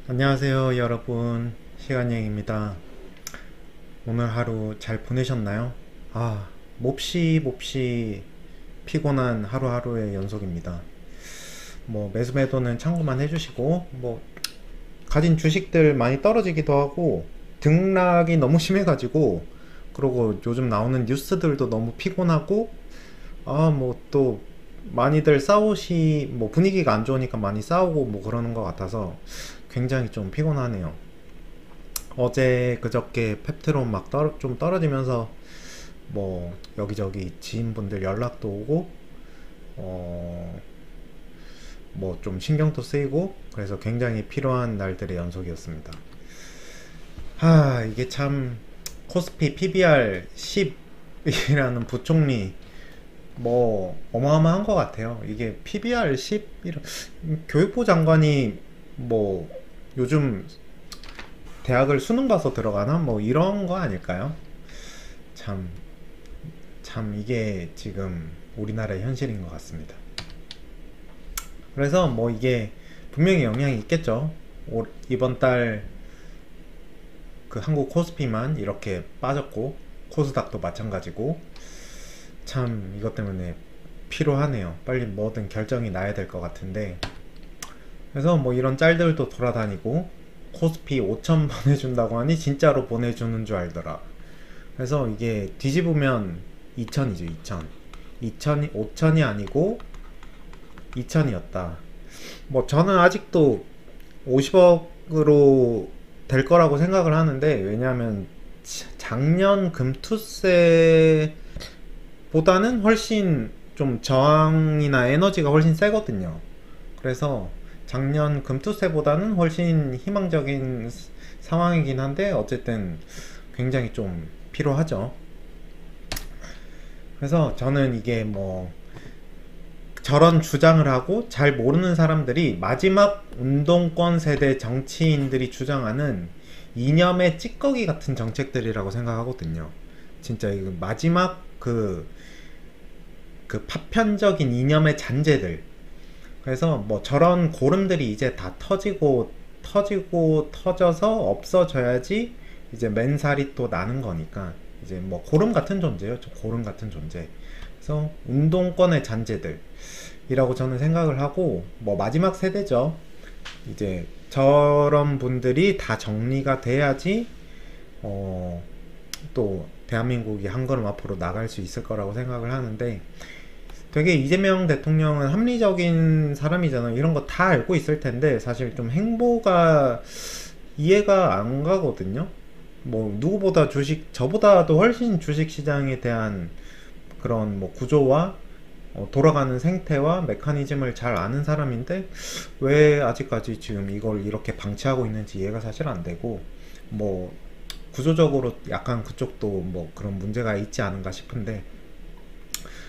안녕하세요 여러분, 시간여행입니다. 오늘 하루 잘 보내셨나요? 몹시 피곤한 하루하루의 연속입니다. 매수매도는 참고만 해주시고, 가진 주식들 많이 떨어지기도 하고 등락이 너무 심해가지고, 그리고 요즘 나오는 뉴스들도 너무 피곤하고, 또 많이들 분위기가 안 좋으니까 많이 싸우고 그러는 것 같아서 굉장히 좀 피곤하네요. 어제 그저께 펩트론 좀 떨어지면서 여기저기 지인분들 연락도 오고, 어, 좀 신경도 쓰이고, 그래서 굉장히 필요한 날들의 연속이었습니다. 이게 참 코스피 PBR 10이라는 부총리 어마어마한 것 같아요. 이게 PBR 10, 교육부 장관이 뭐 요즘 대학을 수능 봐서 들어가나 이런 거 아닐까요? 참, 참 이게 지금 우리나라의 현실인 것 같습니다. 그래서 이게 분명히 영향이 있겠죠. 이번 달 그 한국 코스피만 이렇게 빠졌고, 코스닥도 마찬가지고, 참 이것 때문에 피로하네요. 빨리 뭐든 결정이 나야 될 것 같은데, 그래서 이런 짤들도 돌아다니고, 코스피 5천 보내준다고 하니 진짜로 보내주는 줄 알더라. 그래서 이게 뒤집으면 2천이죠. 2천 2천이 5천이 아니고 2천이었다. 저는 아직도 50억으로 될 거라고 생각을 하는데, 왜냐하면 작년 금투세 보다는 훨씬 좀 저항이나 에너지가 훨씬 세거든요. 그래서 작년 금투세보다는 훨씬 희망적인 상황이긴 한데, 어쨌든 굉장히 좀 필요하죠. 그래서 저는 이게 저런 주장을 하고 잘 모르는 사람들이 마지막 운동권 세대 정치인들이 주장하는 이념의 찌꺼기 같은 정책들이라고 생각하거든요. 진짜 이거 마지막 그 파편적인 이념의 잔재들. 그래서 저런 고름들이 이제 다 터져서 없어져야지 이제 맨살이 또 나는 거니까, 이제 고름 같은 존재요. 고름 같은 존재. 그래서 운동권의 잔재들이라고 저는 생각을 하고, 마지막 세대죠. 이제 저런 분들이 다 정리가 돼야지 또 대한민국이 한 걸음 앞으로 나갈 수 있을 거라고 생각을 하는데, 되게 이재명 대통령은 합리적인 사람이잖아요. 이런 거 다 알고 있을 텐데 사실 좀 행보가 이해가 안 가거든요. 누구보다 저보다도 훨씬 주식 시장에 대한 그런 구조와 돌아가는 생태와 메커니즘을 잘 아는 사람인데, 왜 아직까지 지금 이걸 이렇게 방치하고 있는지 이해가 사실 안 되고, 구조적으로 약간 그쪽도 그런 문제가 있지 않은가 싶은데,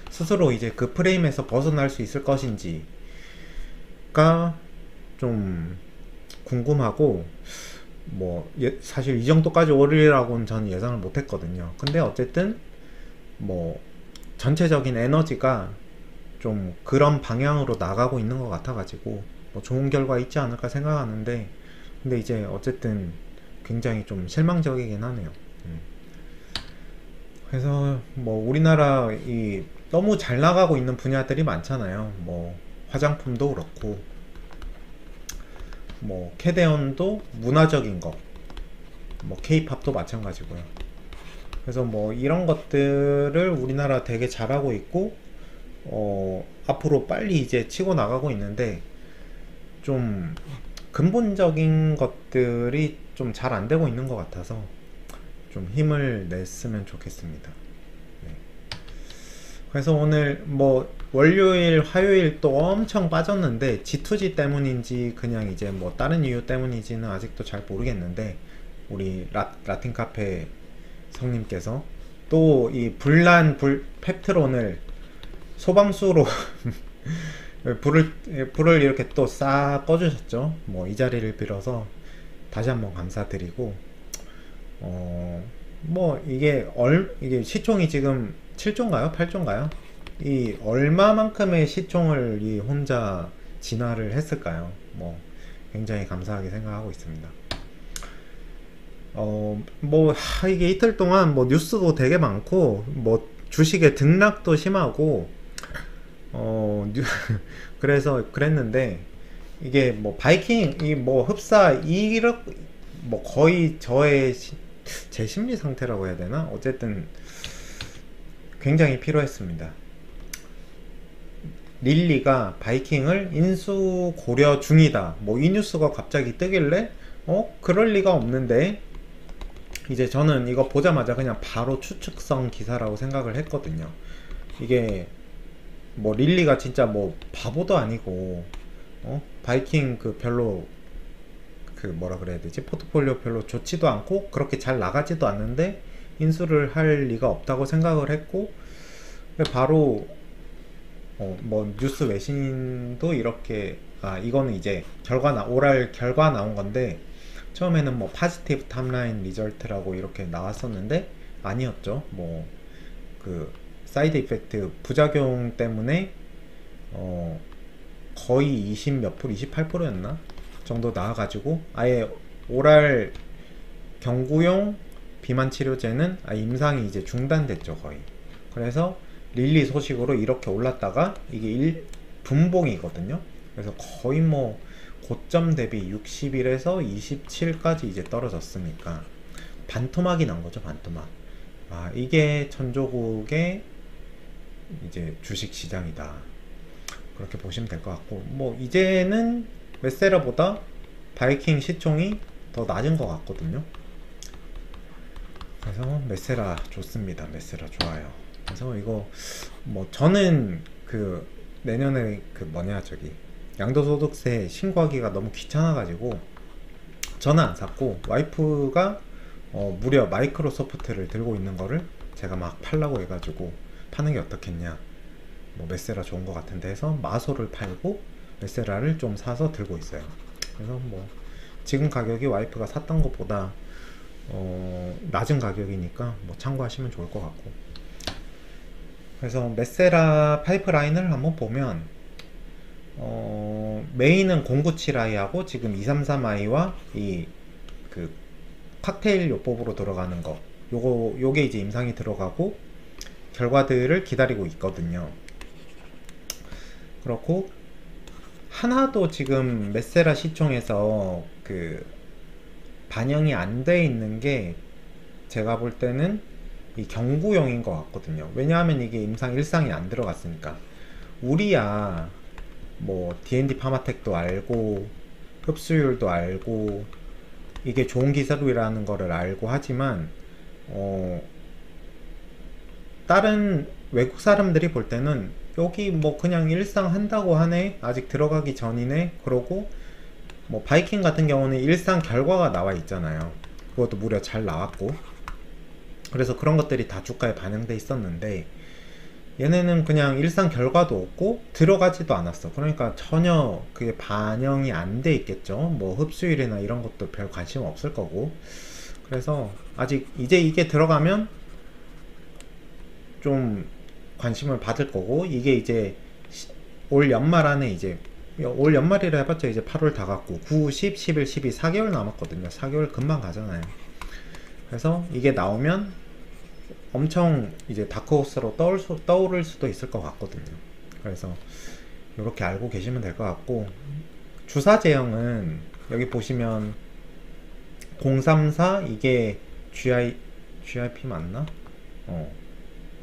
스스로 이제 그 프레임에서 벗어날 수 있을 것인지가 좀 궁금하고, 사실 이 정도까지 오르리라고는 저는 예상을 못 했거든요. 근데 어쨌든 전체적인 에너지가 좀 그런 방향으로 나가고 있는 것 같아가지고 좋은 결과 있지 않을까 생각하는데, 근데 이제 어쨌든 굉장히 좀 실망적이긴 하네요. 그래서 우리나라 이 너무 잘 나가고 있는 분야들이 많잖아요. 화장품도 그렇고, 캐대언도 문화적인 거, 케이팝도 마찬가지고요. 그래서 이런 것들을 우리나라 되게 잘하고 있고, 앞으로 빨리 이제 치고 나가고 있는데, 좀 근본적인 것들이 좀 잘 안 되고 있는 것 같아서 좀 힘을 냈으면 좋겠습니다. 네. 그래서 오늘 월요일, 화요일 또 엄청 빠졌는데, G2G 때문인지 그냥 이제 다른 이유 때문인지는 아직도 잘 모르겠는데, 우리 라틴 카페 성님께서 또 이 펩트론을 소방수로 불을 이렇게 또 싹 꺼주셨죠. 이 자리를 빌어서 다시 한번 감사드리고, 이게 시총이 지금 7조인가요? 8조인가요? 얼마만큼의 시총을 이 혼자 진화를 했을까요? 굉장히 감사하게 생각하고 있습니다. 뭐 이게 이틀 동안 뭐 뉴스도 되게 많고 뭐 주식의 등락도 심하고 그래서 그랬는데 이게 뭐 바이킹 이 뭐 흡사 이렇게 뭐 거의 제 심리 상태라고 해야 되나? 어쨌든 굉장히 필요했습니다. 릴리가 바이킹을 인수 고려 중이다. 뭐 이 뉴스가 갑자기 뜨길래 그럴 리가 없는데 이제 저는 이거 보자마자 그냥 바로 추측성 기사라고 생각을 했거든요. 이게 뭐 릴리가 진짜 뭐 바보도 아니고 바이킹 그 별로 그 뭐라 그래야 되지? 포트폴리오 별로 좋지도 않고 그렇게 잘 나가지도 않는데 인수를 할 리가 없다고 생각을 했고 바로 뭐 뉴스 외신도 이렇게 이거는 이제 오랄 결과 나온 건데 처음에는 뭐 파지티브 탑라인 리절트라고 이렇게 나왔었는데 아니었죠. 뭐 그 사이드 이펙트 부작용 때문에 거의 20 몇 프로 28%였나 정도 나와가지고 아예 오랄 경구용 비만 치료제는 임상이 이제 중단됐죠 거의. 그래서 릴리 소식으로 이렇게 올랐다가 이게 분봉이거든요. 그래서 거의 뭐 고점 대비 61에서 27까지 이제 떨어졌으니까 반토막이 난 거죠. 반토막. 이게 천조국의 이제 주식 시장이다. 그렇게 보시면 될 것 같고 뭐 이제는 메세라보다 바이킹 시총이 더 낮은 것 같거든요. 그래서 메세라 좋습니다. 메세라 좋아요. 그래서 이거 뭐 저는 그 내년에 그 뭐냐 저기 양도소득세 신고하기가 너무 귀찮아가지고 저는 안 샀고 와이프가 무려 마이크로소프트를 들고 있는 거를 제가 막 팔라고 해가지고 파는 게 어떻겠냐 뭐 메세라 좋은 것 같은데 해서 마소를 팔고 메세라를 좀 사서 들고 있어요. 그래서 뭐 지금 가격이 와이프가 샀던 것보다 낮은 가격이니까 뭐 참고하시면 좋을 것 같고 그래서 메세라 파이프라인을 한번 보면 메인은 097i하고 지금 233i와 이 그 칵테일 요법으로 들어가는 거 요게 이제 임상이 들어가고 결과들을 기다리고 있거든요. 그렇고 하나도 지금 메세라 시총에서 그 반영이 안 돼 있는 게 제가 볼 때는 이 경구용인 것 같거든요. 왜냐하면 이게 임상 1상이 안 들어갔으니까. 우리야 뭐 D&D 파마텍도 알고 흡수율도 알고 이게 좋은 기술이라는 거를 알고 하지만 다른 외국 사람들이 볼 때는 여기 뭐 그냥 일상 한다고 하네, 아직 들어가기 전이네, 그러고 뭐 바이킹 같은 경우는 일상 결과가 나와 있잖아요. 그것도 무려 잘 나왔고 그래서 그런 것들이 다 주가에 반영돼 있었는데 얘네는 그냥 일상 결과도 없고 들어가지도 않았어. 그러니까 전혀 그게 반영이 안 돼 있겠죠. 뭐 흡수율이나 이런 것도 별 관심 없을 거고. 그래서 아직 이제 이게 들어가면 좀 관심을 받을 거고, 이게 이제 올 연말 안에 이제 올 연말이라 해봤자 이제 8월 다 갔고 9, 10, 11, 12 4개월 남았거든요. 4개월 금방 가잖아요. 그래서 이게 나오면 엄청 이제 다크호스로 떠오를 수도 있을 것 같거든요. 그래서 이렇게 알고 계시면 될 것 같고, 주사 제형은 여기 보시면 034 이게 GIP 맞나?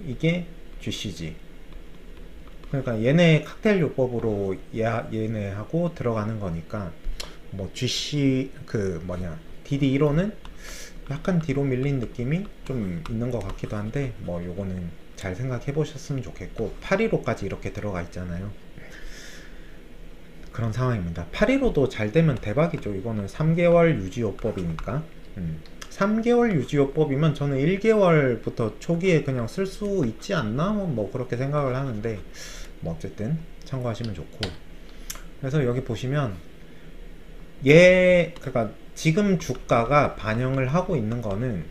이게 GCG. 그러니까 얘네 칵테일 요법으로 얘네하고 들어가는 거니까 뭐 GC DD1호는 약간 뒤로 밀린 느낌이 좀 있는 것 같기도 한데 뭐 요거는 잘 생각해 보셨으면 좋겠고, 815까지 이렇게 들어가 있잖아요. 그런 상황입니다. 815도 잘 되면 대박이죠. 이거는 3개월 유지요법이니까 3개월 유지요법이면 저는 1개월부터 초기에 그냥 쓸 수 있지 않나? 뭐 그렇게 생각을 하는데 뭐 어쨌든 참고하시면 좋고. 그래서 여기 보시면 그러니까 지금 주가가 반영을 하고 있는 거는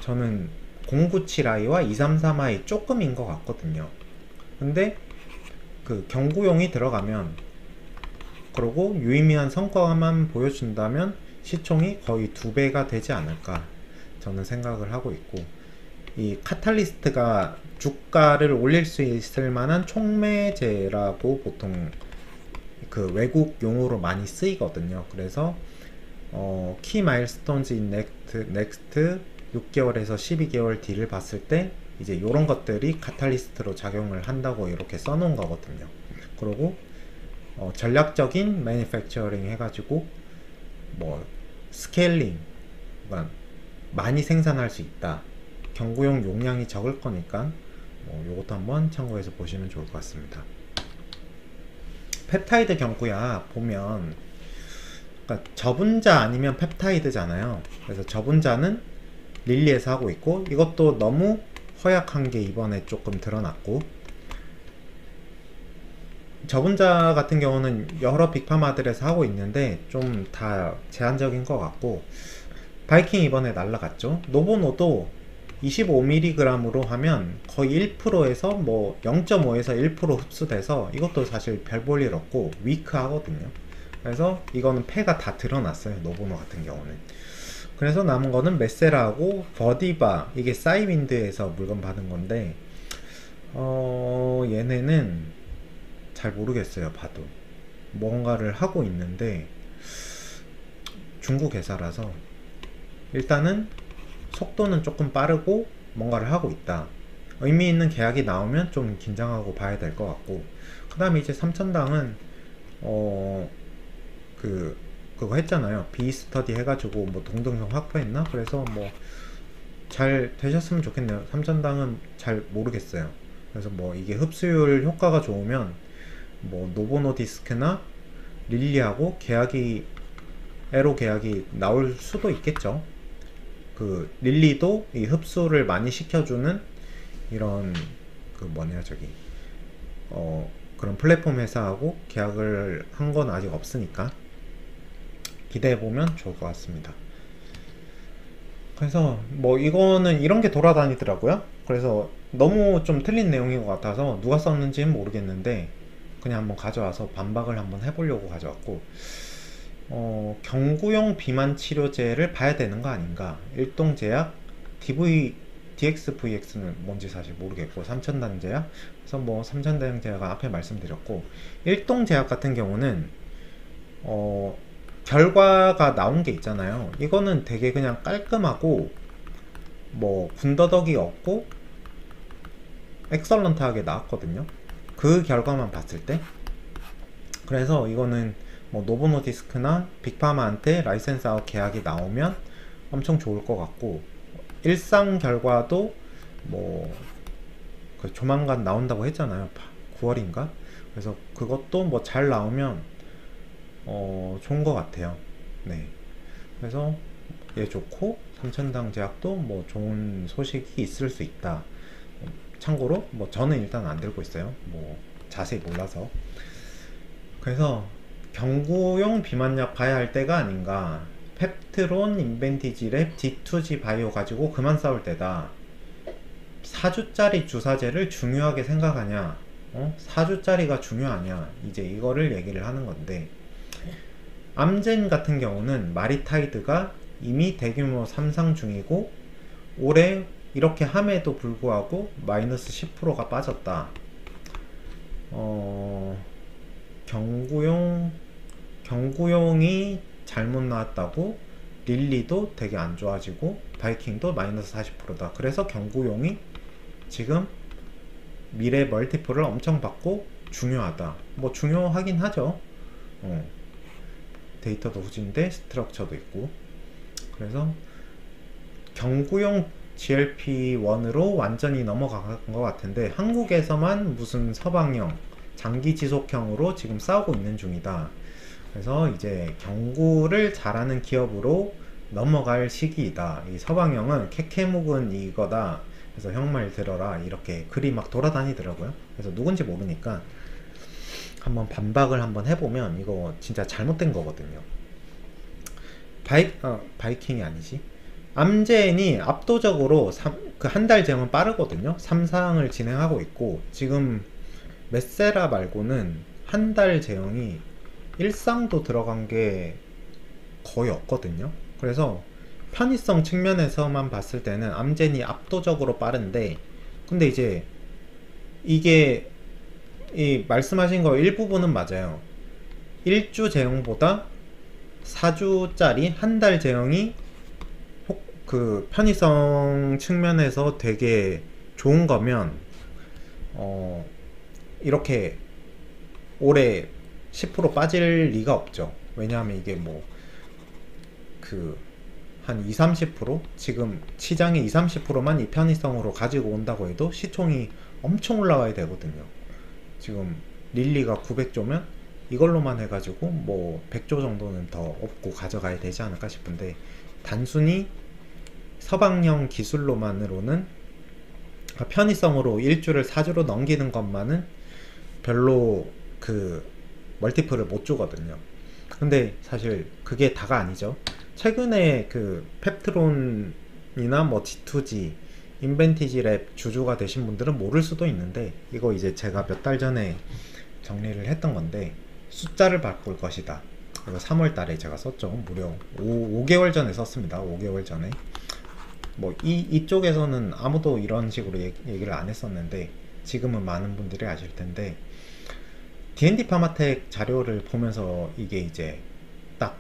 저는 097i와 233i 조금인 것 같거든요. 근데 그 경구용이 들어가면 그리고 유의미한 성과만 보여준다면 시총이 거의 2배가 되지 않을까 저는 생각을 하고 있고, 이 카탈리스트가 주가를 올릴 수 있을 만한 촉매제라고 보통 그 외국 용어로 많이 쓰이거든요. 그래서 키 마일스톤즈 인 넥스트 6개월에서 12개월 뒤를 봤을 때 이제 이런 것들이 카탈리스트로 작용을 한다고 이렇게 써놓은 거거든요. 그리고 전략적인 매니팩처링 해가지고 뭐 스케일링, 그러니까 많이 생산할 수 있다. 경구용 용량이 적을 거니까 요것도 한번 참고해서 보시면 좋을 것 같습니다. 펩타이드 경구약 보면, 그러니까 저분자 아니면 펩타이드잖아요. 그래서 저분자는 릴리에서 하고 있고, 이것도 너무 허약한 게 이번에 조금 드러났고, 저분자 같은 경우는 여러 빅파마들에서 하고 있는데 좀 다 제한적인 것 같고, 바이킹 이번에 날라갔죠. 노보노도 25mg으로 하면 거의 1%에서 뭐 0.5에서 1% 흡수돼서 이것도 사실 별 볼 일 없고 위크 하거든요. 그래서 이거는 폐가 다 드러났어요, 노보노 같은 경우는. 그래서 남은 거는 메세라하고 버디바, 이게 싸이윈드에서 물건 받은 건데 얘네는 잘 모르겠어요. 봐도 뭔가를 하고 있는데 중국 회사라서 일단은 속도는 조금 빠르고 뭔가를 하고 있다. 의미 있는 계약이 나오면 좀 긴장하고 봐야 될 것 같고, 그 다음에 이제 삼천당은 그거 했잖아요. 비스터디 해가지고 뭐 동등성 확보했나? 그래서 뭐 잘 되셨으면 좋겠네요. 삼천당은 잘 모르겠어요. 그래서 뭐 이게 흡수율 효과가 좋으면 뭐 노보노디스크나 릴리하고 에로 계약이 나올 수도 있겠죠. 그 릴리도 이 흡수를 많이 시켜주는 이런 그런 플랫폼 회사하고 계약을 한 건 아직 없으니까 기대해보면 좋을 것 같습니다. 그래서 뭐 이거는 이런 게 돌아다니더라고요. 그래서 너무 좀 틀린 내용인 것 같아서 누가 썼는지는 모르겠는데 그냥 한번 가져와서 반박을 한번 해보려고 가져왔고, 경구용 비만 치료제를 봐야 되는 거 아닌가. 일동제약, DXVX는 뭔지 사실 모르겠고, 삼천당제약, 그래서 뭐 삼천당제약은 앞에 말씀드렸고, 일동제약 같은 경우는 결과가 나온 게 있잖아요. 이거는 되게 그냥 깔끔하고 뭐 군더더기 없고 엑설런트하게 나왔거든요. 그 결과만 봤을 때. 그래서 이거는 뭐 노보노디스크나 빅파마한테 라이센스 아웃 계약이 나오면 엄청 좋을 것 같고, 일상 결과도 뭐 조만간 나온다고 했잖아요. 9월인가? 그래서 그것도 뭐 잘 나오면 좋은 것 같아요. 네. 그래서 얘 좋고 삼천당 제약도 뭐 좋은 소식이 있을 수 있다. 참고로 뭐 저는 일단 안 들고 있어요. 뭐 자세히 몰라서. 그래서 경구용 비만약 봐야 할 때가 아닌가. 펩트론 인벤티지랩 D2G 바이오 가지고 그만 싸울 때다. 4주짜리 주사제를 중요하게 생각하냐, 4주짜리가 중요하냐, 이제 이거를 얘기를 하는 건데, 암젠 같은 경우는 마리타이드가 이미 대규모 삼상 중이고 올해 이렇게 함에도 불구하고 마이너스 10%가 빠졌다. 경구용이 잘못 나왔다고 릴리도 되게 안 좋아지고 바이킹도 마이너스 40%다. 그래서 경구용이 지금 미래 멀티플을 엄청 받고 중요하다. 뭐 중요하긴 하죠. 데이터도 후진데 스트럭처도 있고. 그래서 경구용 GLP-1으로 완전히 넘어간 것 같은데 한국에서만 무슨 서방형 장기 지속형으로 지금 싸우고 있는 중이다. 그래서 이제 경구를 잘하는 기업으로 넘어갈 시기이다. 이 서방형은 캐캐묵은 이거다. 그래서 형 말 들어라. 이렇게 글이 막 돌아다니더라고요. 그래서 누군지 모르니까 한번 반박을 한번 해보면 이거 진짜 잘못된 거거든요. 바이킹이 아니지. 암젠이 압도적으로 그 한 달 제형은 빠르거든요. 3상을 진행하고 있고 지금 메세라 말고는 한 달 제형이 일상도 들어간 게 거의 없거든요. 그래서 편의성 측면에서만 봤을 때는 암젠이 압도적으로 빠른데, 근데 이제 이게 이 말씀하신 거 일부분은 맞아요. 1주 제형보다 4주짜리 한 달 제형이 그 편의성 측면에서 되게 좋은 거면 이렇게 올해 10% 빠질 리가 없죠. 왜냐하면 이게 뭐 그 한 2, 30% 지금 시장의 2, 30%만 이 편의성으로 가지고 온다고 해도 시총이 엄청 올라와야 되거든요. 지금 릴리가 900조면 이걸로만 해가지고 뭐 100조 정도는 더 업고 가져가야 되지 않을까 싶은데, 단순히 서방형 기술로만으로는 편의성으로 1주를 4주로 넘기는 것만은 별로 그 멀티플을 못 주거든요. 근데 사실 그게 다가 아니죠. 최근에 그 펩트론이나 뭐 G2G, 인벤티지 랩 주주가 되신 분들은 모를 수도 있는데, 이거 이제 제가 몇 달 전에 정리를 했던 건데, 숫자를 바꿀 것이다. 이거 3월 달에 제가 썼죠. 무려 5개월 전에 썼습니다. 5개월 전에. 뭐 이쪽에서는 아무도 이런 식으로 얘기를 안 했었는데, 지금은 많은 분들이 아실 텐데, D&D 파마텍 자료를 보면서 이게 이제 딱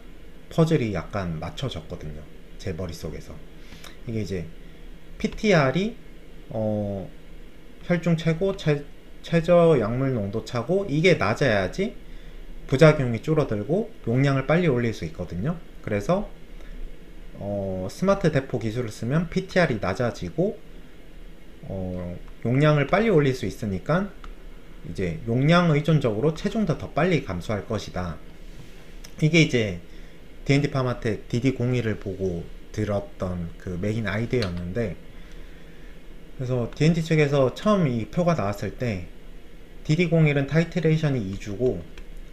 퍼즐이 약간 맞춰졌거든요. 제 머릿속에서. 이게 이제 PTR이 혈중 최고, 최저 약물 농도 차고, 이게 낮아야지 부작용이 줄어들고 용량을 빨리 올릴 수 있거든요. 그래서 스마트 대포 기술을 쓰면 PTR이 낮아지고 용량을 빨리 올릴 수 있으니까 이제 용량 의존적으로 체중도 더 빨리 감소할 것이다. 이게 이제 D&D 파마텍 DD01을 보고 들었던 그 메인 아이디어였는데, 그래서 D&D 측에서 처음 이 표가 나왔을 때 DD01은 타이트레이션이 2주고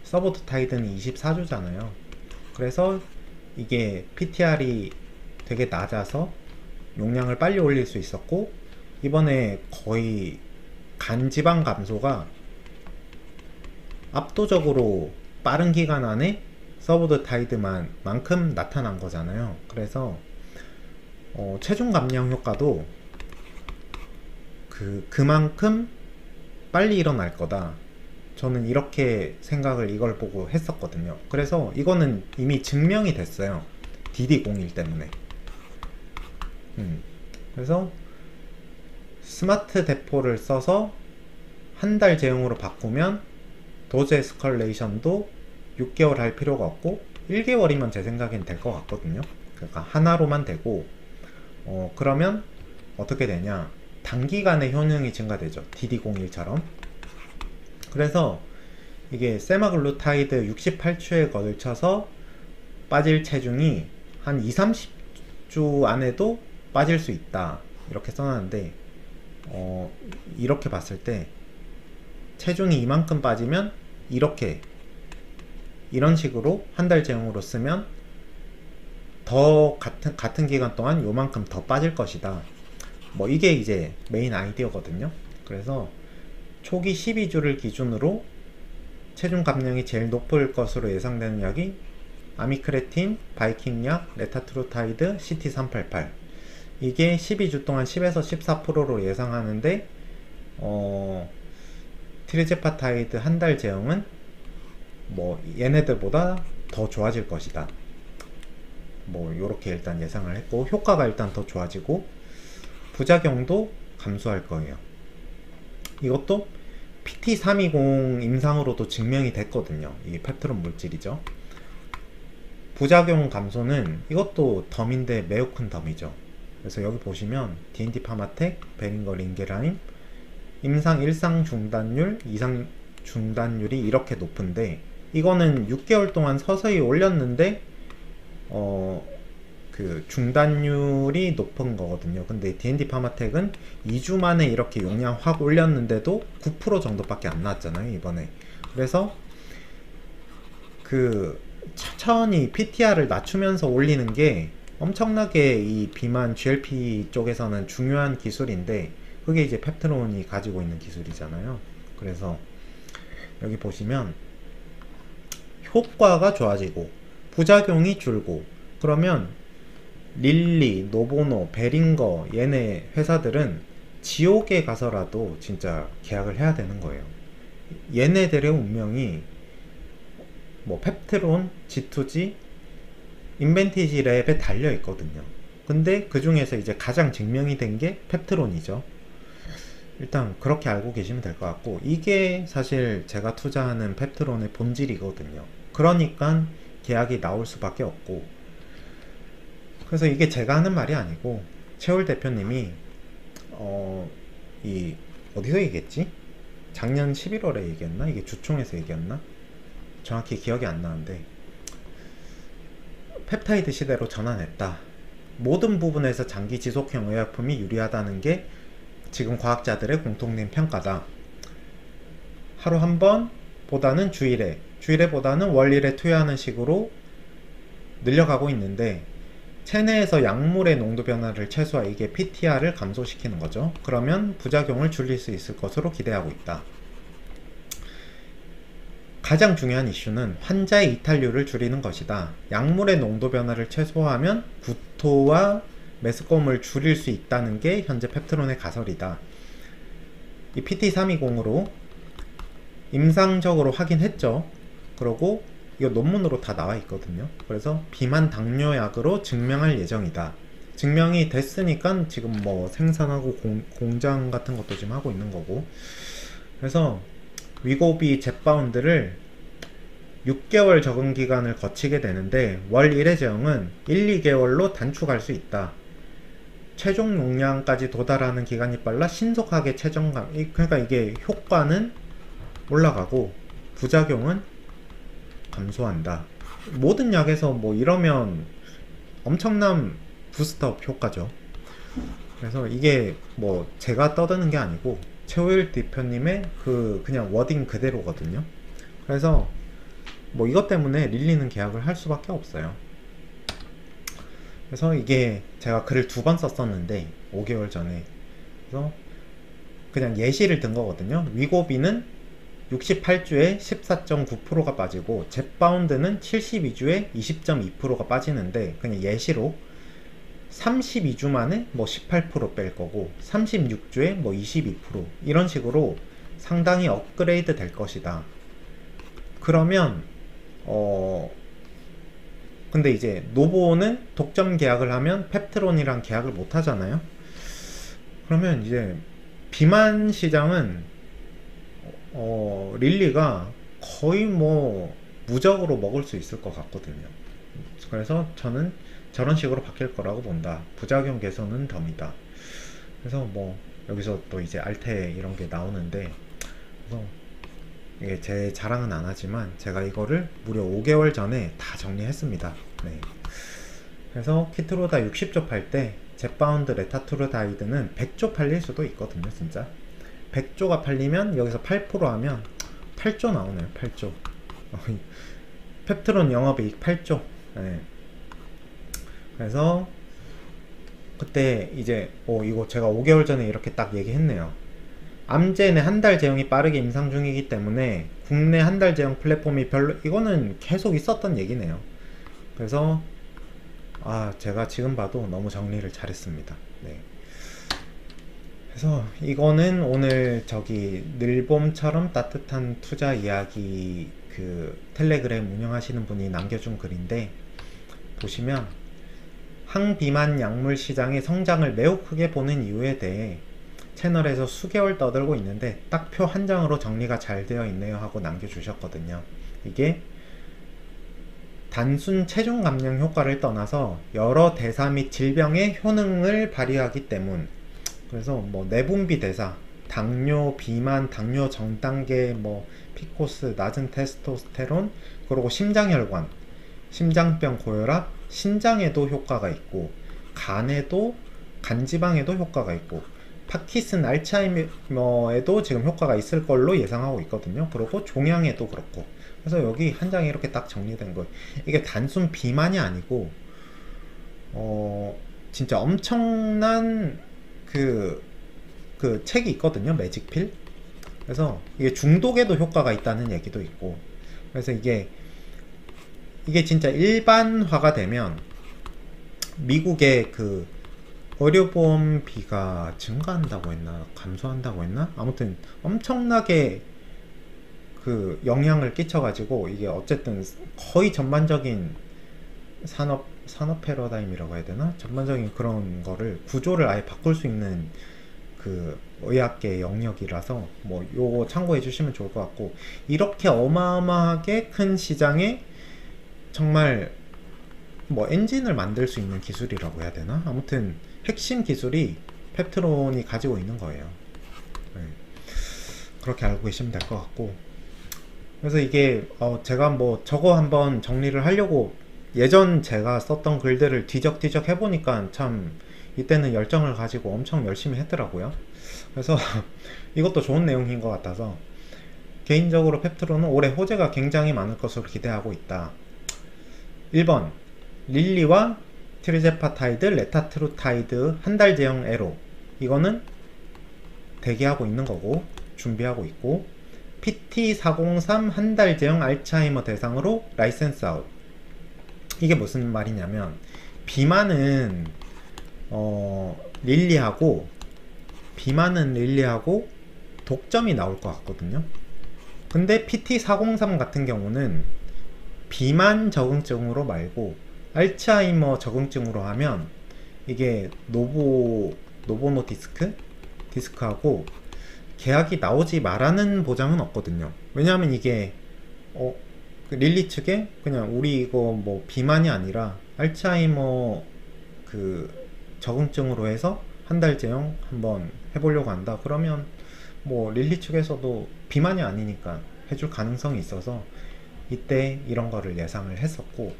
서보트 타이드는 24주잖아요. 그래서 이게 PTR이 되게 낮아서 용량을 빨리 올릴 수 있었고, 이번에 거의 간지방 감소가 압도적으로 빠른 기간 안에 서보드 타이드만큼 나타난 거잖아요. 그래서 체중 감량 효과도 그만큼 빨리 일어날 거다. 저는 이렇게 생각을 이걸 보고 했었거든요. 그래서 이거는 이미 증명이 됐어요. DD01 때문에. 그래서 스마트 대포를 써서 한 달 제형으로 바꾸면 도즈 에스컬레이션도 6개월 할 필요가 없고 1개월이면 제 생각엔 될 것 같거든요. 그러니까 하나로만 되고, 그러면 어떻게 되냐, 단기간에 효능이 증가되죠. DD01처럼. 그래서 이게 세마글루타이드 68추에 걸쳐서 빠질 체중이 한 2, 30주 안에도 빠질 수 있다, 이렇게 써놨는데, 이렇게 봤을 때 체중이 이만큼 빠지면 이런 식으로 한 달 제형으로 쓰면 더 같은 기간 동안 요만큼 더 빠질 것이다. 뭐 이게 이제 메인 아이디어거든요. 그래서 초기 12주를 기준으로 체중 감량이 제일 높을 것으로 예상되는 약이 아미크레틴, 바이킹약, 레타트루타이드, CT388. 이게 12주 동안 10에서 14%로 예상하는데, 트리제파타이드 한 달 제형은 뭐 얘네들보다 더 좋아질 것이다. 뭐 요렇게 일단 예상을 했고, 효과가 일단 더 좋아지고 부작용도 감소할 거예요. 이것도 PT320 임상으로도 증명이 됐거든요. 이게 펩트론 물질이죠. 부작용 감소는 이것도 덤인데 매우 큰 덤이죠. 그래서 여기 보시면 D&D 파마텍, 베링거 링게라임, 임상 1상 중단율, 2상 중단율이 이렇게 높은데, 이거는 6개월 동안 서서히 올렸는데 그 중단율이 높은 거거든요. 근데 D&D 파마텍은 2주 만에 이렇게 용량 확 올렸는데도 9% 정도밖에 안 나왔잖아요, 이번에. 그래서 그 천천히 PTR을 낮추면서 올리는 게 엄청나게 이 비만 GLP 쪽에서는 중요한 기술인데, 그게 이제 펩트론이 가지고 있는 기술이잖아요. 그래서 여기 보시면 효과가 좋아지고 부작용이 줄고, 그러면 릴리, 노보노, 베링거 얘네 회사들은 지옥에 가서라도 진짜 계약을 해야 되는 거예요. 얘네들의 운명이 뭐 펩트론, G2G, 인벤티지 랩에 달려 있거든요. 근데 그 중에서 이제 가장 증명이 된 게 펩트론이죠. 일단 그렇게 알고 계시면 될 것 같고, 이게 사실 제가 투자하는 펩트론의 본질이거든요. 그러니까 계약이 나올 수밖에 없고, 그래서 이게 제가 하는 말이 아니고 최울 대표님이 이 어디서 얘기했지? 작년 11월에 얘기했나? 이게 주총에서 얘기했나? 정확히 기억이 안 나는데, 펩타이드 시대로 전환했다. 모든 부분에서 장기 지속형 의약품이 유리하다는 게 지금 과학자들의 공통된 평가다. 하루 한 번 보다는 주일에, 주일에보다는 월일에 투여하는 식으로 늘려가고 있는데, 체내에서 약물의 농도 변화를 최소화, 이게 PTR을 감소시키는 거죠. 그러면 부작용을 줄일 수 있을 것으로 기대하고 있다. 가장 중요한 이슈는 환자의 이탈률을 줄이는 것이다. 약물의 농도 변화를 최소화하면 구토와 메스꺼움을 줄일 수 있다는 게 현재 펩트론의 가설이다. 이 PT320으로 임상적으로 확인했죠. 그리고 이거 논문으로 다 나와 있거든요. 그래서 비만 당뇨약으로 증명할 예정이다. 증명이 됐으니까 지금 뭐 생산하고 공장 같은 것도 지금 하고 있는 거고. 그래서 위고비 젯바운드를 6개월 적응 기간을 거치게 되는데, 월 1회 제형은 1, 2개월로 단축할 수 있다. 최종 용량까지 도달하는 기간이 빨라 신속하게 최종감, 그러니까 이게 효과는 올라가고 부작용은 감소한다. 모든 약에서 뭐 이러면 엄청난 부스트업 효과죠. 그래서 이게 뭐 제가 떠드는 게 아니고 최호일 대표님의 그냥 워딩 그대로거든요. 그래서 뭐 이것 때문에 릴리는 계약을 할 수밖에 없어요. 그래서 이게 제가 글을 2번 썼었는데 5개월 전에, 그래서 그냥 예시를 든 거거든요. 위고비는 68주에 14.9%가 빠지고 젯바운드는 72주에 20.2%가 빠지는데, 그냥 예시로 32주 만에 뭐 18% 뺄 거고 36주에 뭐 22% 이런 식으로 상당히 업그레이드 될 것이다. 그러면 근데 이제 노보는 독점 계약을 하면 펩트론이랑 계약을 못 하잖아요. 그러면 이제 비만 시장은 릴리가 거의 뭐 무적으로 먹을 수 있을 것 같거든요. 그래서 저는 저런 식으로 바뀔 거라고 본다. 부작용 개선은 덤이다. 그래서 뭐 여기서 또 이제 알테 이런 게 나오는데, 그래서 이게 제 자랑은 안 하지만 제가 이거를 무려 5개월 전에 다 정리했습니다. 네. 그래서 키트로다 60조 팔 때 젯바운드 레타투르다이드는 100조 팔릴 수도 있거든요. 진짜 100조가 팔리면 여기서 8% 하면 8조 나오네요. 8조. 펩트론 영업이익 8조. 네. 그래서 그때 이제 이거 제가 5개월 전에 이렇게 딱 얘기했네요. 암젠의 한 달 제형이 빠르게 임상 중이기 때문에 국내 한 달 제형 플랫폼이 별로, 이거는 계속 있었던 얘기네요. 그래서 제가 지금 봐도 너무 정리를 잘했습니다. 네. 그래서 이거는 오늘 늘봄처럼 따뜻한 투자 이야기 텔레그램 운영하시는 분이 남겨준 글인데, 보시면 항비만 약물 시장의 성장을 매우 크게 보는 이유에 대해 채널에서 수개월 떠들고 있는데 딱 표 한 장으로 정리가 잘 되어 있네요 하고 남겨주셨거든요. 이게 단순 체중 감량 효과를 떠나서 여러 대사 및 질병의 효능을 발휘하기 때문. 그래서 뭐 내분비 대사, 당뇨, 비만, 당뇨 정단계, 뭐 피코스, 낮은 테스토스테론, 그리고 심장혈관, 심장병, 고혈압, 신장에도 효과가 있고, 간에도, 간지방에도 효과가 있고, 파키슨, 알츠하이머에도 지금 효과가 있을 걸로 예상하고 있거든요. 그리고 종양에도 그렇고. 그래서 여기 한 장에 이렇게 딱 정리된 거예요. 이게 단순 비만이 아니고 진짜 엄청난 그 책이 있거든요. 매직필. 그래서 이게 중독에도 효과가 있다는 얘기도 있고, 그래서 이게 이게 진짜 일반화가 되면 미국의 그 의료보험비가 증가한다고 했나 감소한다고 했나 아무튼 엄청나게 그 영향을 끼쳐가지고 이게 어쨌든 거의 전반적인 산업 패러다임이라고 해야 되나 전반적인 그런 거를 구조를 아예 바꿀 수 있는 그 의학계 영역이라서 뭐 요거 참고해 주시면 좋을 것 같고 이렇게 어마어마하게 큰 시장에 정말 뭐 엔진을 만들 수 있는 기술이라고 해야 되나 아무튼 핵심 기술이 펩트론이 가지고 있는 거예요. 네. 그렇게 알고 계시면 될 것 같고 그래서 이게 제가 뭐 저거 한번 정리를 하려고 예전 제가 썼던 글들을 뒤적뒤적 해보니까 참 이때는 열정을 가지고 엄청 열심히 했더라고요. 그래서 이것도 좋은 내용인 것 같아서 개인적으로 펩트론은 올해 호재가 굉장히 많을 것으로 기대하고 있다. 1번 릴리와 티르제파타이드, 레타트루타이드 한 달 제형 애로 이거는 대기하고 있는 거고 준비하고 있고 PT403 한 달 제형 알츠하이머 대상으로 라이센스 아웃 이게 무슨 말이냐면 비만은 릴리하고 독점이 나올 것 같거든요. 근데 PT403 같은 경우는 비만 적응증으로 말고 알츠하이머 적응증으로 하면 이게 디스크하고 계약이 나오지 말라는 보장은 없거든요. 왜냐하면 이게 그 릴리 측에 그냥 우리 이거 뭐 비만이 아니라 알츠하이머 그 적응증으로 해서 한 달 제형 한번 해보려고 한다. 그러면 뭐 릴리 측에서도 비만이 아니니까 해줄 가능성이 있어서 이때 이런 거를 예상을 했었고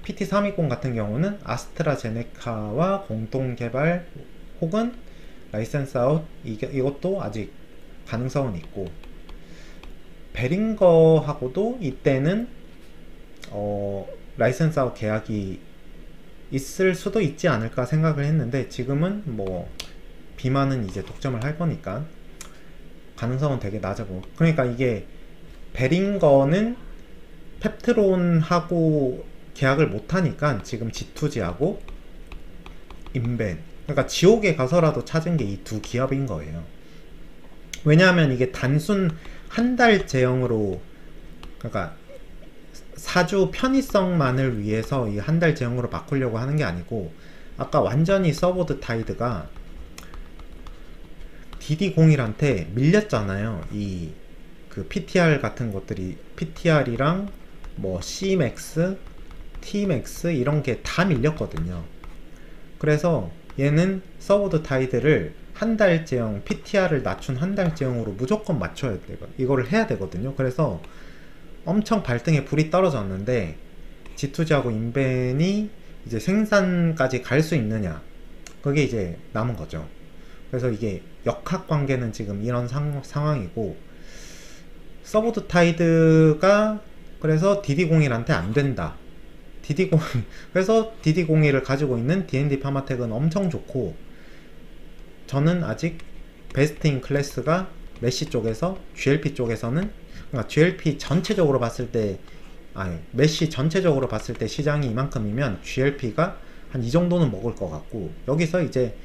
PT320 같은 경우는 아스트라제네카와 공동 개발 혹은 라이센스 아웃 이것도 아직 가능성은 있고 베링거하고도 이때는 라이센스 아웃 계약이 있을 수도 있지 않을까 생각을 했는데 지금은 뭐 비만은 이제 독점을 할 거니까 가능성은 되게 낮아 보고 그러니까 이게 베링거는 펩트론하고 계약을 못하니까 지금 G2G하고 인벤 그러니까 지옥에 가서라도 찾은 게 이 두 기업인 거예요. 왜냐하면 이게 단순 한 달 제형으로 그러니까 사주 편의성만을 위해서 이 한 달 제형으로 바꾸려고 하는 게 아니고 아까 완전히 서보드 타이드가 DD01한테 밀렸잖아요. 이 그 PTR 같은 것들이 PTR이랑 뭐 CMAX, TMAX 이런 게 다 밀렸거든요. 그래서 얘는 서보드 타이드를 한 달 제형 PTR을 낮춘 한 달 제형으로 무조건 맞춰야 돼요. 이거를 해야 되거든요. 그래서 엄청 발등에 불이 떨어졌는데 G2G하고 인벤이 이제 생산까지 갈 수 있느냐 그게 이제 남은 거죠. 그래서 이게 역학관계는 지금 이런 상황이고 서보드 타이드가 그래서 DD01한테 안 된다. 그래서 DD01을 가지고 있는 D&D 파마텍은 엄청 좋고 저는 아직 베스트 인 클래스가 메시 쪽에서 GLP 쪽에서는 그러니까 GLP 전체적으로 봤을 때 메시 전체적으로 봤을 때 시장이 이만큼이면 GLP가 한 이 정도는 먹을 것 같고 여기서 이제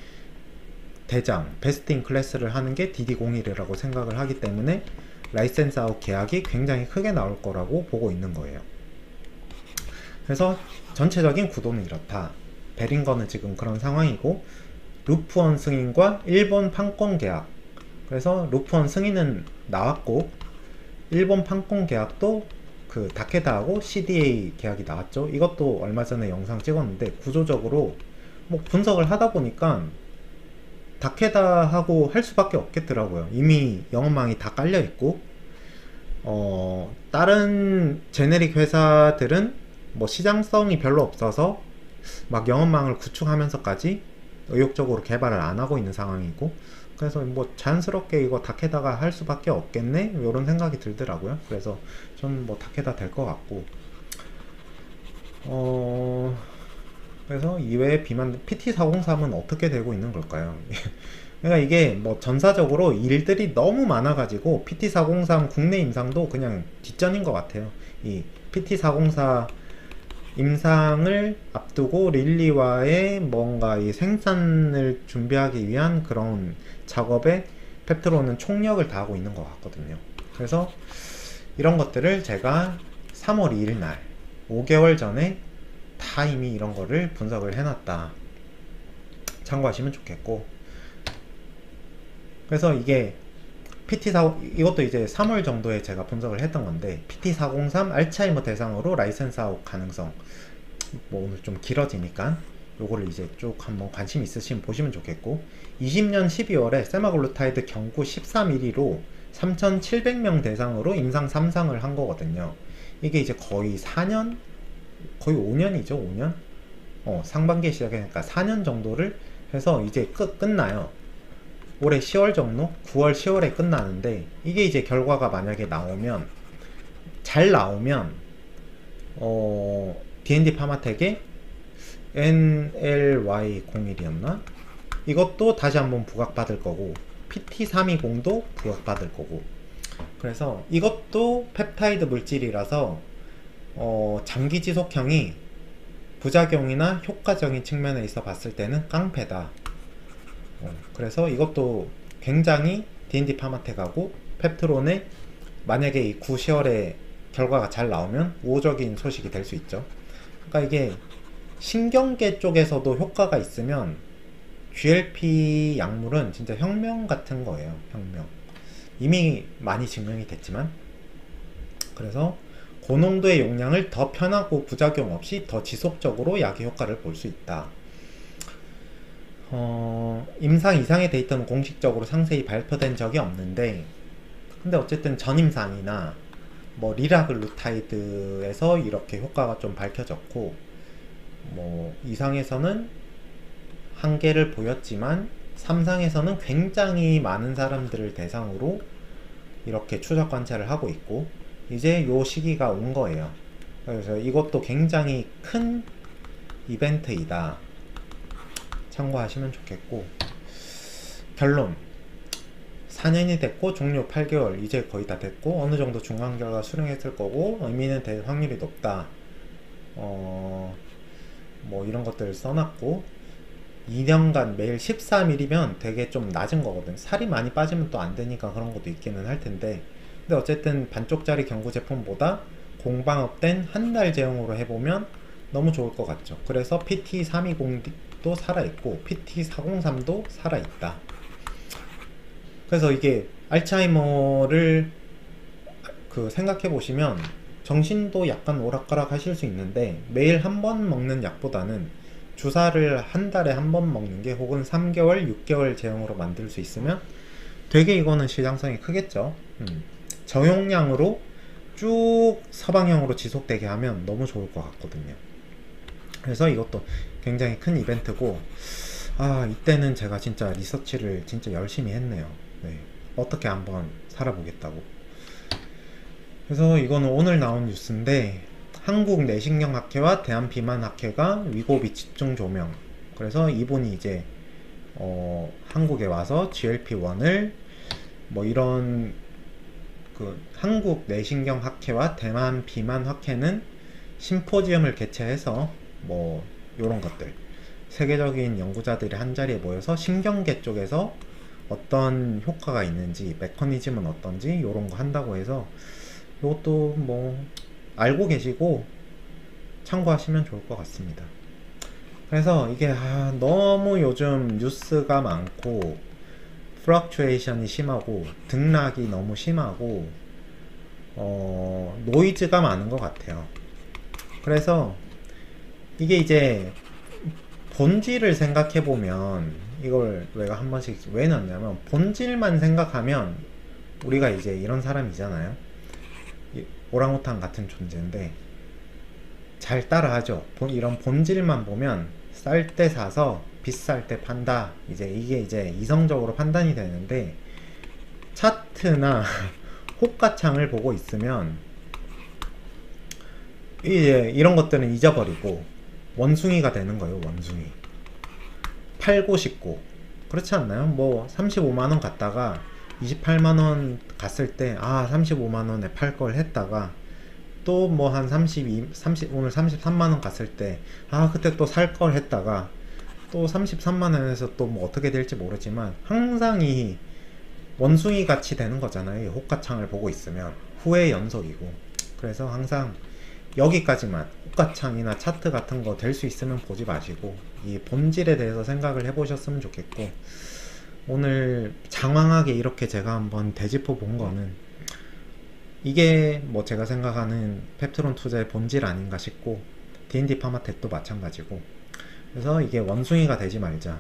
대장 베스트 인 클래스를 하는 게 DD01이라고 생각을 하기 때문에 라이센스 아웃 계약이 굉장히 크게 나올 거라고 보고 있는 거예요. 그래서 전체적인 구도는 이렇다. 베링거는 지금 그런 상황이고 루프원 승인과 일본 판권 계약 그래서 루프원 승인은 나왔고 일본 판권 계약도 그 다케다하고 CDA 계약이 나왔죠. 이것도 얼마 전에 영상 찍었는데 구조적으로 뭐 분석을 하다 보니까 다케다하고 할 수밖에 없겠더라고요. 이미 영업망이 다 깔려 있고 다른 제네릭 회사들은 뭐 시장성이 별로 없어서 막 영업망을 구축하면서까지 의욕적으로 개발을 안 하고 있는 상황이고 그래서 뭐 자연스럽게 이거 다케다가 할 수밖에 없겠네 이런 생각이 들더라고요. 그래서 저는 뭐 다케다 될 것 같고 그래서 이외에 비만 PT403은 어떻게 되고 있는 걸까요? 그러니까 이게 뭐 전사적으로 일들이 너무 많아가지고 PT403 국내 임상도 그냥 뒷전인 것 같아요. 이 PT404 임상을 앞두고 릴리와의 뭔가 이 생산을 준비하기 위한 그런 작업에 펩트론은 총력을 다하고 있는 것 같거든요. 그래서 이런 것들을 제가 3월 2일 날 5개월 전에 다 이미 이런 거를 분석을 해놨다. 참고하시면 좋겠고, 그래서 이게 이것도 이제 3월 정도에 제가 분석을 했던 건데, PT403 알츠하이머 대상으로 라이센스 아웃 가능성, 뭐 오늘 좀 길어지니까 요거를 이제 쭉 한번 관심 있으시면 보시면 좋겠고, 20년 12월에 세마글루타이드 경구 13일이로 3,700명 대상으로 임상 3상을 한 거거든요. 이게 이제 거의 4년? 거의 5년이죠, 5년? 상반기에 시작하니까 4년 정도를 해서 이제 끝나요. 올해 10월 정도? 9월 10월에 끝나는데, 이게 이제 결과가 만약에 나오면, 잘 나오면 D&D 파마텍의 NLY01이었나? 이것도 다시 한번 부각받을 거고, PT320도 부각받을 거고, 그래서 이것도 펩타이드 물질이라서 장기 지속형이 부작용이나 효과적인 측면에 있어 봤을 때는 깡패다. 그래서 이것도 굉장히 D&D 파마텍하고 펩트론의 만약에 이 9, 10월에 결과가 잘 나오면 우호적인 소식이 될 수 있죠. 그러니까 이게 신경계 쪽에서도 효과가 있으면 GLP 약물은 진짜 혁명 같은 거예요. 혁명. 이미 많이 증명이 됐지만, 그래서 고농도의 용량을 더 편하고 부작용 없이 더 지속적으로 약의 효과를 볼 수 있다. 임상 이상의 데이터는 공식적으로 상세히 발표된 적이 없는데, 근데 어쨌든 전임상이나 뭐 리라글루타이드에서 이렇게 효과가 좀 밝혀졌고, 뭐 이상에서는 한계를 보였지만 3상에서는 굉장히 많은 사람들을 대상으로 이렇게 추적 관찰을 하고 있고, 이제 요 시기가 온 거예요. 그래서 이것도 굉장히 큰 이벤트이다. 참고하시면 좋겠고, 결론 4년이 됐고 종료 8개월 이제 거의 다 됐고, 어느 정도 중간 결과 수령했을 거고 의미는 될 확률이 높다. 뭐 이런 것들을 써놨고, 2년간 매일 13일이면 되게 좀 낮은 거거든. 살이 많이 빠지면 또 안 되니까 그런 것도 있기는 할 텐데, 근데 어쨌든 반쪽짜리 경구 제품보다 공방업된 한 달 제형으로 해보면 너무 좋을 것 같죠. 그래서 PT320도 살아있고 PT403도 살아있다. 그래서 이게 알츠하이머를 생각해 보시면 정신도 약간 오락가락 하실 수 있는데, 매일 한 번 먹는 약보다는 주사를 한 달에 한 번 먹는 게, 혹은 3개월, 6개월 제형으로 만들 수 있으면 되게 이거는 시장성이 크겠죠. 저용량으로 쭉 서방형으로 지속되게 하면 너무 좋을 것 같거든요. 그래서 이것도 굉장히 큰 이벤트고, 이때는 제가 진짜 리서치를 진짜 열심히 했네요. 네. 어떻게 한번 살아보겠다고. 그래서 이거는 오늘 나온 뉴스인데, 한국 내신경학회와 대한비만학회가 위고비 집중 조명. 그래서 이분이 이제 한국에 와서 GLP-1을 뭐 이런 한국 내신경학회와 대한비만학회는 심포지엄을 개최해서 뭐 요런 것들, 세계적인 연구자들이 한자리에 모여서 신경계 쪽에서 어떤 효과가 있는지, 메커니즘은 어떤지 요런 거 한다고 해서, 이것도 뭐 알고 계시고 참고하시면 좋을 것 같습니다. 그래서 이게 너무 요즘 뉴스가 많고 플럭추에이션이 심하고 등락이 너무 심하고 노이즈가 많은 것 같아요. 그래서 이게 이제 본질을 생각해보면, 이걸 내가 한 번씩 왜 넣냐면, 본질만 생각하면 우리가 이제 이런 사람이잖아요. 오랑우탄 같은 존재인데 잘 따라하죠. 이런 본질만 보면 쌀 때 사서 비쌀 때 판다. 이게 이제 이성적으로 판단이 되는데, 차트나 호가창을 보고 있으면 이제 이런 것들은 잊어버리고 원숭이가 되는 거예요. 원숭이. 팔고 싶고. 그렇지 않나요? 뭐 35만원 갔다가 28만원 갔을 때 35만원에 팔 걸 했다가 또 뭐 한 30 오늘 33만원 갔을 때 아 그때 또 살 걸 했다가 또 33만원에서 또 뭐 어떻게 될지 모르지만 항상 이 원숭이 같이 되는 거잖아요. 이 호가창을 보고 있으면 후회 연속이고. 그래서 항상 여기까지만 호가창이나 차트 같은 거 될 수 있으면 보지 마시고 이 본질에 대해서 생각을 해보셨으면 좋겠고, 오늘 장황하게 이렇게 제가 한번 되짚어 본 거는 이게 뭐 제가 생각하는 펩트론 투자의 본질 아닌가 싶고, D&D 파마텍도 마찬가지고. 그래서 이게 원숭이가 되지 말자.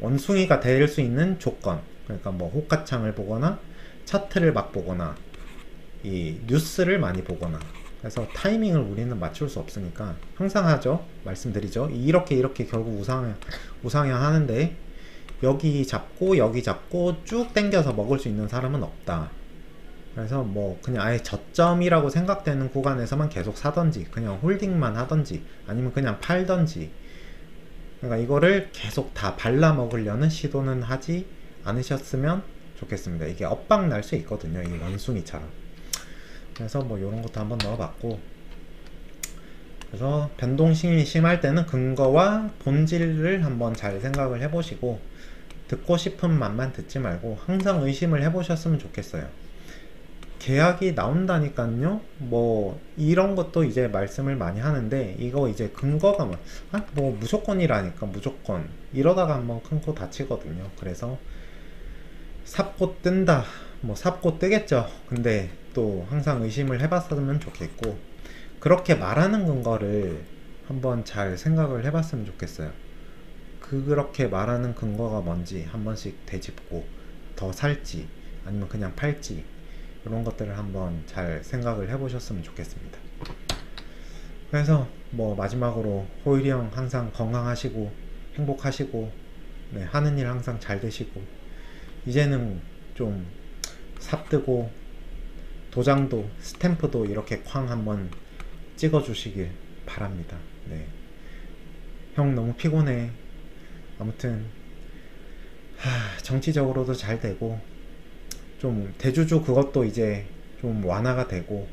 원숭이가 될 수 있는 조건, 그러니까 뭐 호가창을 보거나 차트를 막 보거나 이 뉴스를 많이 보거나. 그래서 타이밍을 우리는 맞출 수 없으니까 항상 하죠, 말씀드리죠. 이렇게 결국 우상향 하는데 여기 잡고 여기 잡고 쭉 당겨서 먹을 수 있는 사람은 없다. 그래서 뭐 그냥 아예 저점이라고 생각되는 구간에서만 계속 사던지 그냥 홀딩만 하던지 아니면 그냥 팔던지, 그러니까 이거를 계속 다 발라 먹으려는 시도는 하지 않으셨으면 좋겠습니다. 이게 엇박 날 수 있거든요, 이 원숭이처럼. 그래서 뭐 요런 것도 한번 넣어봤고, 그래서 변동성이 심할 때는 근거와 본질을 한번 잘 생각을 해보시고, 듣고 싶은 말만 듣지 말고 항상 의심을 해보셨으면 좋겠어요. 계약이 나온다니까요. 뭐 이런 것도 이제 말씀을 많이 하는데, 이거 이제 근거가 뭐 무조건이라니까, 무조건 이러다가 한번 큰 거 다치거든요. 그래서 삽고 뜬다, 뭐 삽고 뜨겠죠. 근데 또 항상 의심을 해봤으면 좋겠고, 그렇게 말하는 근거를 한번 잘 생각을 해봤으면 좋겠어요. 그렇게 말하는 근거가 뭔지 한 번씩 되짚고 더 살지 아니면 그냥 팔지, 이런 것들을 한번 잘 생각을 해보셨으면 좋겠습니다. 그래서 뭐 마지막으로 호일이 형 항상 건강하시고 행복하시고, 네, 하는 일 항상 잘 되시고, 이제는 좀 삽뜨고 도장도 스탬프도 이렇게 쾅 한번 찍어 주시길 바랍니다. 네. 형 너무 피곤해. 아무튼 정치적으로도 잘 되고, 좀 대주주 그것도 이제 좀 완화가 되고,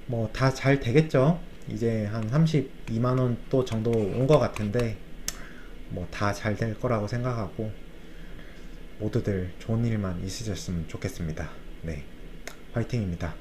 뭐 다 잘 되겠죠. 이제 한 32만원 또 정도 온 것 같은데 뭐 다 잘 될 거라고 생각하고, 모두들 좋은 일만 있으셨으면 좋겠습니다. 네, 화이팅입니다.